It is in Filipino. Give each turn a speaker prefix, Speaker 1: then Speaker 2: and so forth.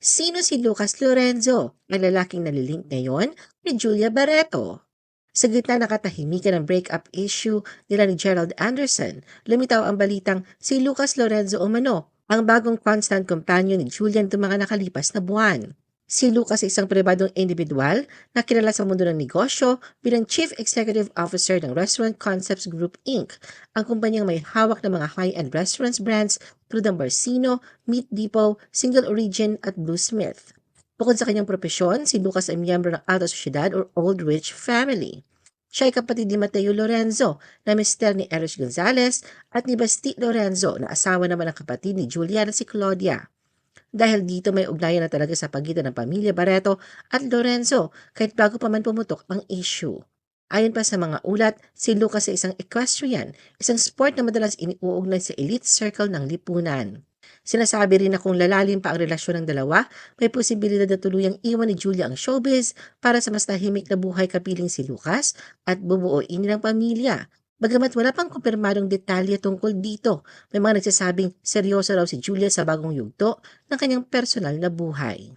Speaker 1: Sino si Lucas Lorenzo, ang lalaking nalilink ngayon ni Julia Barreto? Sa gitna ng katahimikan ng breakup issue nila ni Gerald Anderson, lumitaw ang balitang si Lucas Lorenzo umano ang bagong constant companion ni Julia nitong mga nakalipas na buwan. Si Lucas ay isang pribadong individual na kilala sa mundo ng negosyo bilang Chief Executive Officer ng Restaurant Concepts Group Inc., ang kumpanyang may hawak ng mga high-end restaurants brands tulad ng Barcino, Meat Depot, Single Origin at Blue Smith. Bukod sa kanyang propesyon, si Lucas ay miyembro ng Alta Sociedad or Old Rich Family. Siya ay kapatid ni Mateo Lorenzo, na mister ni Erich Gonzalez, at ni Basti Lorenzo, na asawa naman ng kapatid ni Julia na si Claudia. Dahil dito may ugnayan na talaga sa pagitan ng pamilya Barreto at Lorenzo kahit bago pa man pumutok ang issue. Ayon pa sa mga ulat, si Lucas ay isang equestrian, isang sport na madalas iniuugnay sa elite circle ng lipunan. Sinasabi rin na kung lalalim pa ang relasyon ng dalawa, may posibilidad na tuluyang iwan ni Julia ang showbiz para sa mas tahimik na buhay kapiling si Lucas at bubuuin nilang pamilya. Bagamat wala pang kumpirmadong detalye tungkol dito, may mga nagsasabing seryoso raw si Julia sa bagong yugto ng kanyang personal na buhay.